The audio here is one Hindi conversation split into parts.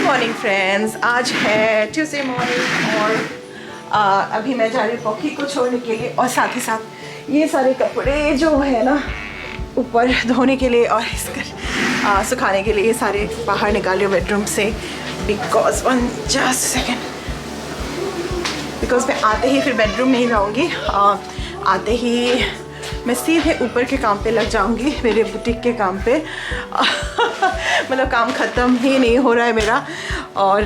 मॉर्निंग फ्रेंड्स, आज है ट्यूसडे मॉर्निंग और अभी मैं जा रही हूँ पॉकी को छोड़ने के लिए और साथ ही साथ ये सारे कपड़े जो है ना ऊपर धोने के लिए और इसका सुखाने के लिए ये सारे बाहर निकाल रही हूँ बेडरूम से। बिकॉज मैं आते ही फिर बेडरूम नहीं जाऊँगी, आते ही मैं सीधे ऊपर के काम पे लग जाऊंगी, मेरे बुटीक के काम पे। मतलब काम ख़त्म ही नहीं हो रहा है मेरा और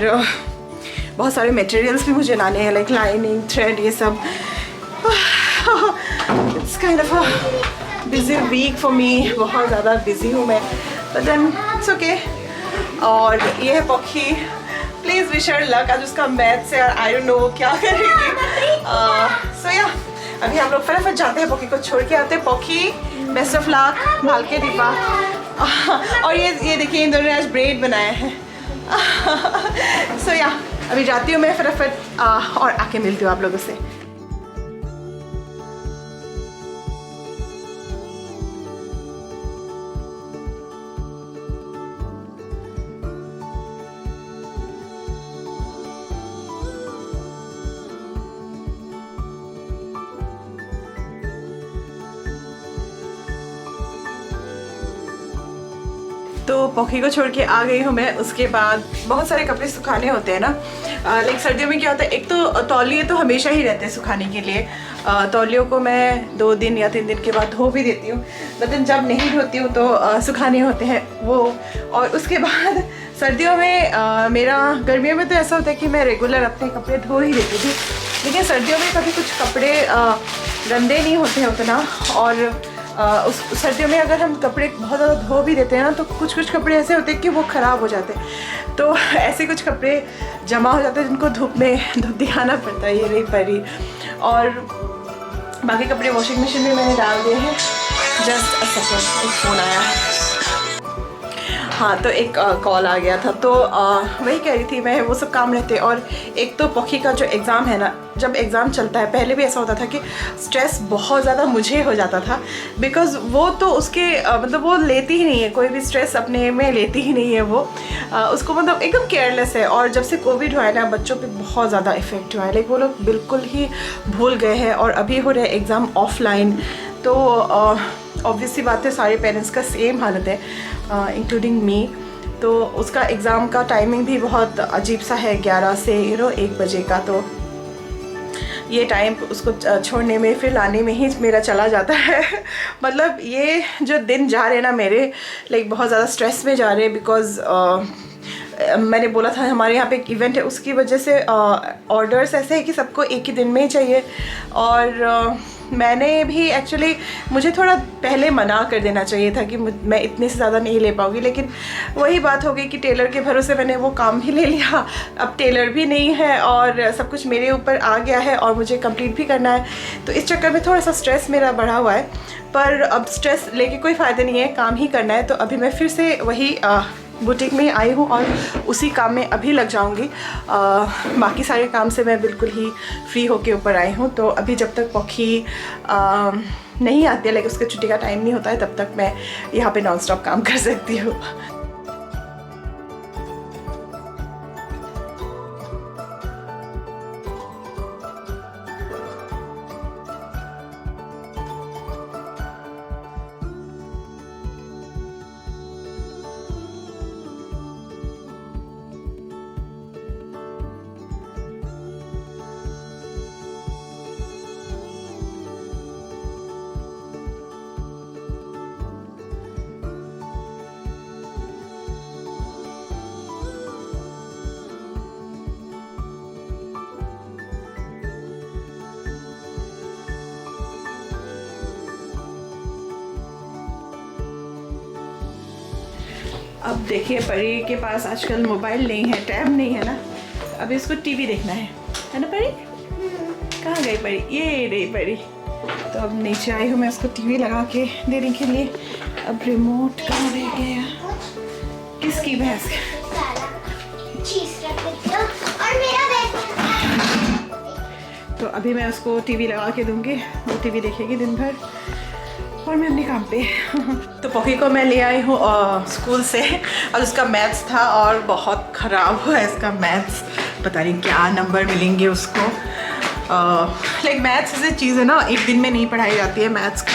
बहुत सारे मटेरियल्स भी मुझे लाने हैं, लाइक लाइनिंग, थ्रेड, ये सब। It's kind of a busy week for me, बहुत ज़्यादा बिजी हूँ मैं, बट देन इट्स ओके। और ये है पॉकी, प्लीज़ विश हर लक। आज उसका मैथ से आई डोंट नो क्या करेगी। सो या अभी हम लोग फटाफट जाते हैं, पॉकी को छोड़ के आते हैं। पॉकी बेस्ट ऑफ लक, भाल के दीपा। और ये देखिए इन दोनों ने आज ब्रेड बनाया है। सो या अभी जाती हूँ मैं फटाफट और आके मिलती हूँ आप लोगों से। तो पॉकी को छोड़ के आ गई हूँ मैं। उसके बाद बहुत सारे कपड़े सुखाने होते हैं ना, लाइक सर्दियों में क्या होता है, एक तो तौलिए तो हमेशा ही रहते हैं सुखाने के लिए। तौलियों को मैं 2 दिन या 3 दिन के बाद धो भी देती हूँ, लेकिन जब नहीं धोती हूँ तो सुखाने होते हैं वो। और उसके बाद सर्दियों में मेरा, गर्मियों में तो ऐसा होता है कि मैं रेगुलर अपने कपड़े धो ही देती थी, लेकिन सर्दियों में कभी कुछ कपड़े गंदे नहीं होते हैं उतना। और उस सर्दियों में अगर हम कपड़े बहुत ज़्यादा धो भी देते हैं ना, तो कुछ कुछ कपड़े ऐसे होते हैं कि वो ख़राब हो जाते हैं। तो ऐसे कुछ कपड़े जमा हो जाते हैं जिनको धूप दिखाना पड़ता है, ये नहीं परी। और बाकी कपड़े वॉशिंग मशीन में मैंने डाल दिए हैं। जस्ट अ सेकेंड, एक फ़ोन आया है। हाँ, तो एक कॉल आ गया था, तो वही कह रही थी मैं, वो सब काम रहते। और एक तो पॉकी का जो एग्ज़ाम है ना, जब एग्ज़ाम चलता है, पहले भी ऐसा होता था कि स्ट्रेस बहुत ज़्यादा मुझे हो जाता था, बिकॉज़ वो तो उसके मतलब वो लेती ही नहीं है, कोई भी स्ट्रेस अपने में लेती ही नहीं है वो। उसको मतलब एकदम केयरलेस है। और जब से कोविड हुआ है ना, बच्चों पे बहुत ज़्यादा इफ़ेक्ट हुआ है, लाइक वो लोग बिल्कुल ही भूल गए हैं। और अभी हो रहा है एग्ज़ाम ऑफलाइन, तो ऑब्वियसली बात है सारे पेरेंट्स का सेम हालत है, इंक्लूडिंग मी। तो उसका एग्ज़ाम का टाइमिंग भी बहुत अजीब सा है, 11 से 1 बजे का। तो ये टाइम उसको छोड़ने में फिर लाने में ही मेरा चला जाता है। मतलब ये जो दिन जा रहे हैं ना मेरे, लाइक बहुत ज़्यादा स्ट्रेस में जा रहे हैं, बिकॉज़ मैंने बोला था हमारे यहाँ पे एक इवेंट है, उसकी वजह से ऑर्डर्स ऐसे है कि सबको एक ही दिन में ही चाहिए। और मैंने भी एक्चुअली, मुझे थोड़ा पहले मना कर देना चाहिए था कि मैं इतने से ज़्यादा नहीं ले पाऊँगी, लेकिन वही बात हो गई कि टेलर के भरोसे मैंने वो काम भी ले लिया। अब टेलर भी नहीं है और सब कुछ मेरे ऊपर आ गया है और मुझे कंप्लीट भी करना है। तो इस चक्कर में थोड़ा सा स्ट्रेस मेरा बढ़ा हुआ है, पर अब स्ट्रेस लेके कोई फ़ायदा नहीं है, काम ही करना है। तो अभी मैं फिर से वही बुटीक में आई हूँ और उसी काम में अभी लग जाऊँगी। बाकी सारे काम से मैं बिल्कुल ही फ्री होके ऊपर आई हूँ। तो अभी जब तक पॉकी नहीं आती है, लाइक उसके छुट्टी का टाइम नहीं होता है, तब तक मैं यहाँ पे नॉन स्टॉप काम कर सकती हूँ। अब देखिए, परी के पास आजकल मोबाइल नहीं है, टैब नहीं है ना, अभी इसको टीवी देखना है ना परी? कहाँ गई परी? ये रही परी। तो अब नीचे आई हूँ मैं उसको टीवी लगा के देने के लिए। अब रिमोट कहाँ रह गया? किसकी भैंस? तो अभी मैं उसको टीवी लगा के दूँगी, वो टीवी देखेगी दिन भर। और मैं अपने काम पे तो पॉकी को मैं ले आई हूँ स्कूल से, और उसका मैथ्स था और बहुत ख़राब हुआ है इसका मैथ्स। पता नहीं क्या नंबर मिलेंगे उसको। लाइक मैथ्स ऐसी चीज़ है ना, एक दिन में नहीं पढ़ाई जाती है मैथ्स,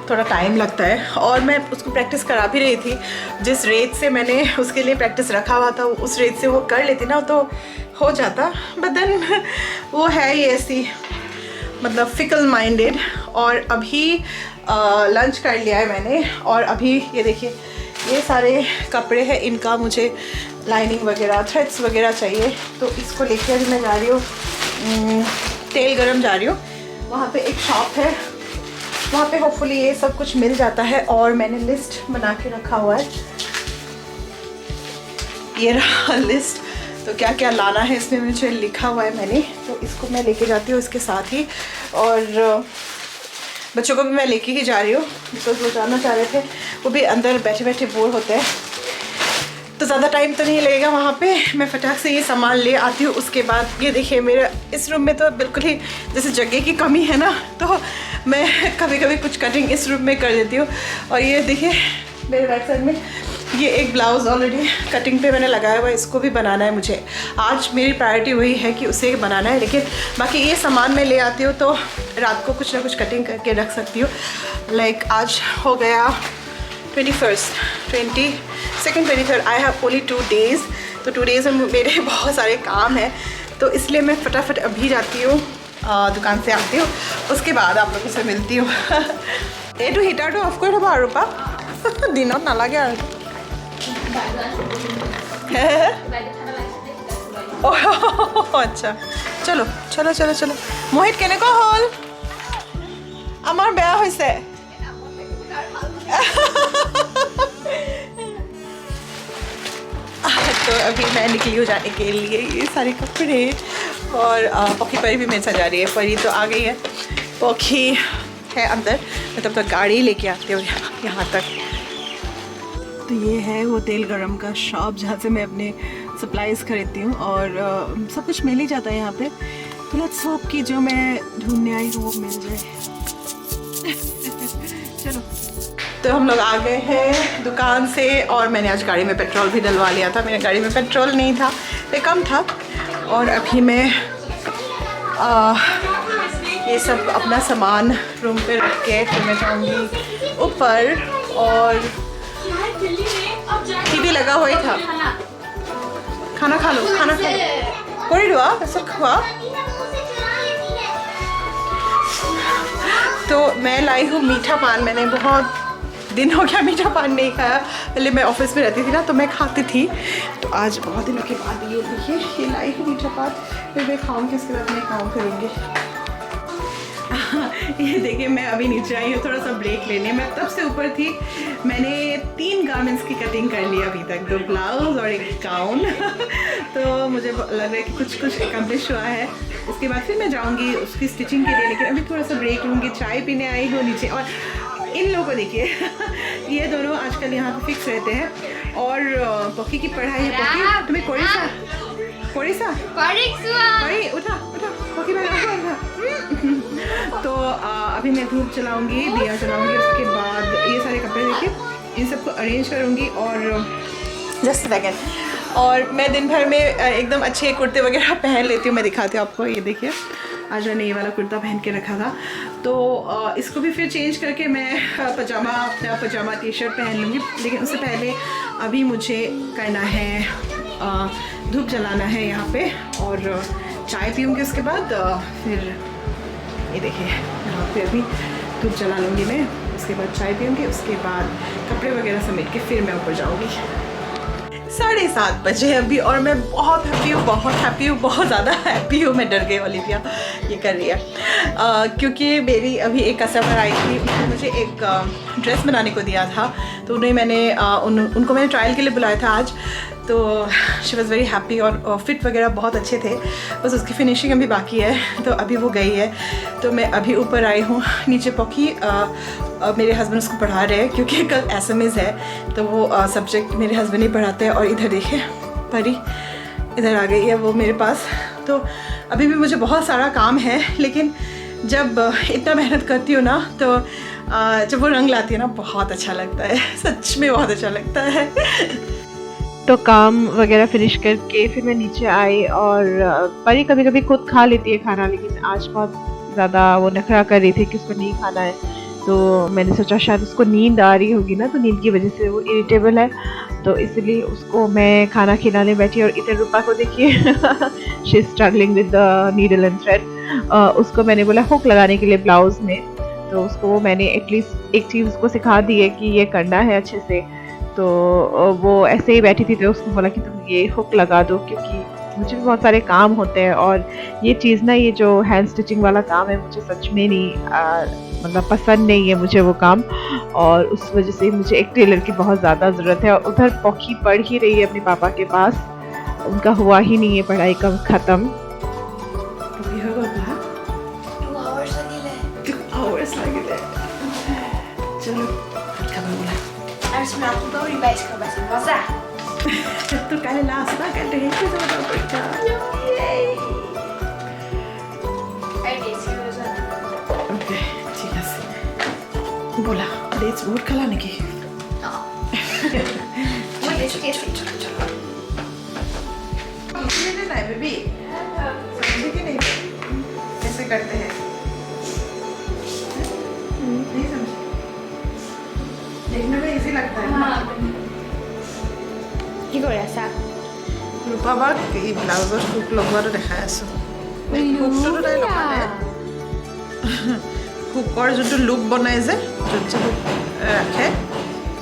थोड़ा टाइम लगता है। और मैं उसको प्रैक्टिस करा भी रही थी, जिस रेट से मैंने उसके लिए प्रैक्टिस रखा हुआ था उस रेट से वो कर लेती ना तो हो जाता, बट देन वो है ही ऐसी, मतलब फिकल माइंडेड। और अभी लंच कर लिया है मैंने, और अभी ये देखिए ये सारे कपड़े हैं, इनका मुझे लाइनिंग वगैरह थ्रेड्स वगैरह चाहिए, तो इसको लेके अभी मैं जा रही हूँ तेल गरम जा रही हूँ। वहाँ पे एक शॉप है, वहाँ पे होपफुली ये सब कुछ मिल जाता है। और मैंने लिस्ट बना के रखा हुआ है, ये रहा लिस्ट, तो क्या क्या लाना है इसमें मुझे लिखा हुआ है मैंने, तो इसको मैं लेके जाती हूँ इसके साथ ही। और बच्चों को भी मैं लेके ही जा रही हूँ, बिकॉज वो जाना चाह रहे थे, वो भी अंदर बैठे बैठे बोर होते हैं, तो ज़्यादा टाइम तो नहीं लगेगा वहाँ पे। मैं फटाक से ये सामान ले आती हूँ। उसके बाद ये देखिए मेरे इस रूम में तो बिल्कुल ही जैसे जगह की कमी है ना, तो मैं कभी कभी कुछ कटिंग इस रूम में कर देती हूँ। और ये देखिए मेरे बैक साइड में ये एक ब्लाउज़ ऑलरेडी कटिंग पे मैंने लगाया हुआ है, इसको भी बनाना है मुझे। आज मेरी प्रायोरिटी वही है कि उसे बनाना है, लेकिन बाकी ये सामान मैं ले आती हूँ तो रात को कुछ ना कुछ कटिंग करके रख सकती हूँ। लाइक आज हो गया 21st, 22nd, 23rd, I have only 2 days, तो 2 days में मेरे बहुत सारे काम हैं, तो इसलिए मैं फटाफट अभी जाती हूँ दुकान से आती हूँ, उसके बाद आप लोगों से मिलती हूँ। এইটো হিটাৰটো অফ কৰি থ'ব আৰু পা দিনত নালাগে আৰু। আচ্ছা চলো চলো চলো চলো। মোহিত কেনেকুৱা হ'ল? আমাৰ বেয়া হৈছে। तो अभी मैं निकली हूँ जाने के लिए, ये सारे कपड़े, और पॉकी परी भी मेरे साथ जा रही है। परी तो आ गई है, पॉकी है अंदर, मैं तब तक गाड़ी लेके आती हूँ यहाँ तक। तो ये है वो तेल गरम का शॉप जहाँ से मैं अपने सप्लाईज़ खरीदती हूँ, और सब कुछ मिल ही जाता है यहाँ पे। तो लेट्स होप कि जो मैं ढूंढने आई हूँ वो मिल जाए। चलो, तो हम लोग आ गए हैं दुकान से, और मैंने आज गाड़ी में पेट्रोल भी डलवा लिया था। मेरे गाड़ी में पेट्रोल नहीं था, पे कम था, और अभी मैं ये सब अपना सामान रूम पे रख के फिर मैं जाऊँगी ऊपर। और टीवी लगा हुआ ही था, खाना खा लो, खाना खा लो, कोई दुआ ऐसा खुआ। तो मैं लाई हूँ मीठा पान, मैंने बहुत दिन हो गया मीठा पान नहीं खाया। पहले मैं ऑफिस में रहती थी ना तो मैं खाती थी, तो आज बहुत दिनों के बाद ये देखिए ये लाई हूँ मीठा पान, फिर मैं खाऊंगी, उसके बाद मैं काम करूँगी। ये देखिए मैं अभी नीचे आई हूँ थोड़ा सा ब्रेक लेने, मैं तब से ऊपर थी। मैंने 3 गारमेंट्स की कटिंग कर ली अभी तक, 2 ब्लाउज और 1 गाउन। तो मुझे लग रहा है कि कुछ एकम्प्लिश हुआ है। उसके बाद फिर मैं जाऊँगी उसकी स्टिचिंग के लिए, लेकिन अभी थोड़ा सा ब्रेक लूँगी। चाय पीने आई हूँ नीचे, और इन लोगों को देखिए ये दोनों आजकल यहाँ पे फिक्स रहते हैं। और पॉकी की पढ़ाई है। पॉकी तुम्हें कोरिसा उठा पॉकी उठा। तो अभी मैं धूप जलाऊंगी, दिया जलाऊंगी, उसके बाद ये सारे कपड़े देखिए इन सबको अरेंज करूंगी। और जस्ट सेकेंड, और मैं दिन भर में एकदम अच्छे कुर्ते वगैरह पहन लेती हूँ। मैं दिखाती हूँ आपको, ये देखिए आज मैंने ये वाला कुर्ता पहन के रखा था, तो इसको भी फिर चेंज करके मैं पजामा टी शर्ट पहन लूँगी। लेकिन उससे पहले अभी मुझे करना है, धूप जलाना है यहाँ पे, और चाय पीऊँगी। उसके बाद फिर ये देखिए यहाँ पे अभी धूप जला लूँगी मैं, उसके बाद चाय पीऊँगी, उसके बाद कपड़े वगैरह समेट के फिर मैं ऊपर जाऊँगी। 7:30 बजे अभी, और मैं बहुत हैप्पी हूँ, बहुत ज़्यादा हैप्पी हूँ। मैं डर गई ओलिविया ये कर रही है, क्योंकि मेरी अभी एक कस्टमर आई थी, उन्होंने मुझे एक ड्रेस बनाने को दिया था, तो उन्हें मैंने उनको मैंने ट्रायल के लिए बुलाया था आज। तो शी वॉज़ वेरी हैप्पी, और फिट वगैरह बहुत अच्छे थे, बस उसकी फिनिशिंग अभी बाकी है। तो अभी वो गई है, तो मैं अभी ऊपर आई हूँ। नीचे पॉकी मेरे हस्बैंड उसको पढ़ा रहे हैं, क्योंकि कल एसएमएस है, तो वो सब्जेक्ट मेरे हस्बैंड ही पढ़ाते हैं। और इधर देखिए परी इधर आ गई है वो मेरे पास। तो अभी भी मुझे बहुत सारा काम है, लेकिन जब इतना मेहनत करती हूँ ना, तो जब वो रंग लाती है ना बहुत अच्छा लगता है, सच में बहुत अच्छा लगता है। तो काम वगैरह फिनिश करके फिर मैं नीचे आई और परी कभी कभी खुद खा लेती है खाना, लेकिन आज बहुत ज़्यादा वो नखरा कर रही थी कि उसको नहीं खाना है। तो मैंने सोचा शायद उसको नींद आ रही होगी ना, तो नींद की वजह से वो इरिटेबल है, तो इसलिए उसको मैं खाना खिलाने बैठी। और इधर रूपा को देखिए she is struggling with the needle and thread. उसको मैंने बोला हुक लगाने के लिए ब्लाउज में, तो उसको मैंने एटलीस्ट एक चीज़ उसको सिखा दी है कि ये करना है अच्छे से। तो वो ऐसे ही बैठी थी, तो उसको बोला कि तुम ये हुक लगा दो, क्योंकि मुझे भी बहुत सारे काम होते हैं और ये चीज़ ना, ये जो हैंड स्टिचिंग वाला काम है मुझे सच में नहीं मतलब पसंद नहीं है मुझे वो काम, और उस वजह से मुझे एक टेलर की बहुत ज़्यादा ज़रूरत है। और उधर पौखी पढ़ ही रही है अपने पापा के पास, उनका हुआ ही नहीं है पढ़ाई का ख़त्म। चलो तो काहे लास्ट ना कर रही थी तो बच्चा ओके ठीक है बोला डेट्स वोट खिलाने की लेना है बेबी, समझे कि नहीं कैसे करते हैं, नहीं समझे, देखने में इजी लगता है। কি কৰি আছা? ৰূপা বাক এই ব্লাউজত হুক লগোৱাটো দেখাই আছোঁ। হুকটোতো তাই লগা নাই, হুকৰ যোনটো লুপ বনাই যে যোনটো হুক ৰাখে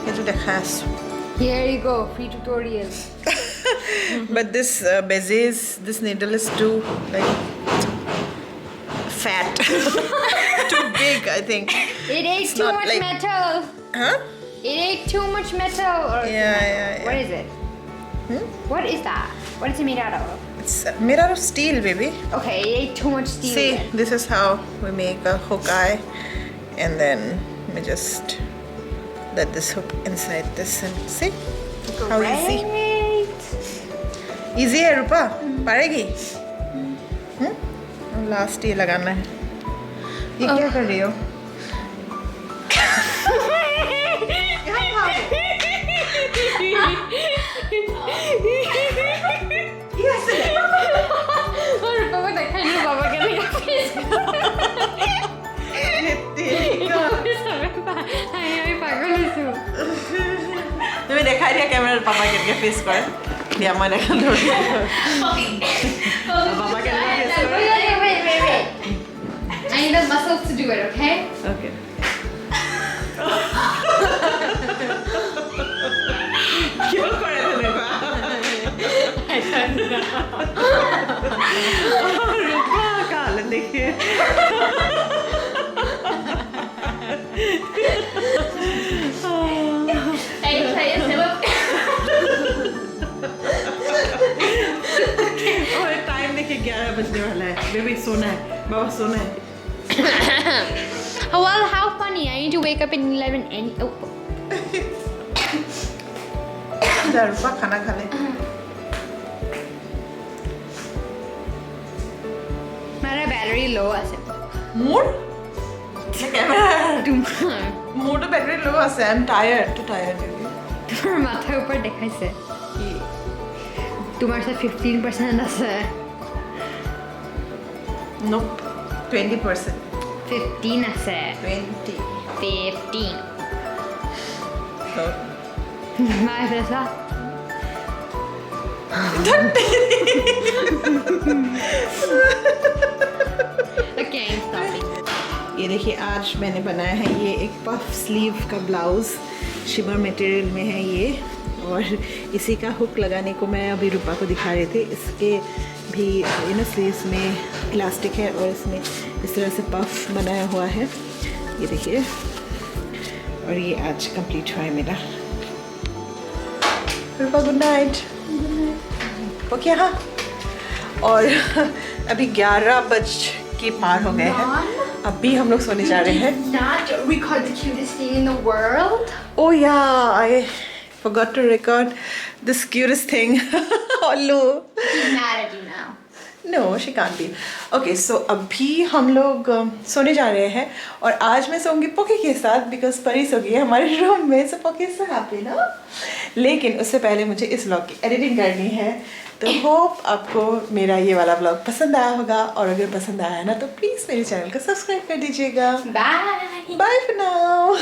সেইটো দেখাই আছোঁ। Here you go, free tutorial. But this bezies, this needle is too like fat, too big. I think. It ate It's too not much like- metal. Huh? It ate too much metal. Or Yeah. What is it? What is that? What is it made out of? It's made out of steel, baby. Okay, it ate too much steel. See, then. this is how we make a hook eye, and then we just let this hook inside this, and see how easy. Great. Easy है रूपा, पारेगी? लास्ट ये लगाना है। ये क्या कर रही हो? और पापा देखा नहीं, पापा कहने का फेस पागल हूँ। तुम्हें देखा दिया कैमरा पापा करके फेस कर दिया, मैं देखा थोड़ी पापा करके फेस कर। Wait. I need the muscles to do it, okay? Okay. क्यों करे तूने बा? रूपा का हालत देखिए। Hey, try it, Philip. और टाइम देखिए 11 बजने वाला है, बेबी सोना है, बाबा सोना है। Well, how funny. I need to wake up at 11 and... Oh. जा रूपा खाना खा ले। मेरा बैटरी लो আছে। मूड? कैमरा তোমাৰ मूड तो बैटरी लो আছে। I'm tired, too tired baby। মাথাৰ ওপৰত দেখাইছে তোমাৰ সাথে 15% আছে। Nope, 20%। 15 আছে। 20। 15 So, माय पैसा Again, stopping. ये देखिए आज मैंने बनाया है ये एक पफ स्लीव का ब्लाउज़, शिमर मटेरियल में है ये, और इसी का हुक लगाने को मैं अभी रूपा को दिखा रही थी। इसके भी स्लीव्स में इलास्टिक है और इसमें इस तरह से पफ बनाया हुआ है, ये देखिए। और ये आज कंप्लीट हुआ है मेरा। रूपा गुड नाइट। ओके हाँ, और अभी 11 बज के पार हो गए हैं, अभी हम लोग सोने जा रहे हैं। Not record the cutest thing in the world. Oh yeah, I forgot to record this cutest thing. Ollu. She's mad at you now. No she can't be. Okay so अभी हम लोग सोने जा रहे हैं और आज मैं सोऊंगी पोकी के साथ बिकॉज परी सो गई है हमारे रूम में। सो पोकी सो हैप्पी ना। लेकिन उससे पहले मुझे इस व्लॉग की एडिटिंग करनी है, तो होप आपको मेरा ये वाला व्लॉग पसंद आया होगा, और अगर पसंद आया है ना तो प्लीज़ मेरे चैनल को सब्सक्राइब कर दीजिएगा। Bye. Bye for now.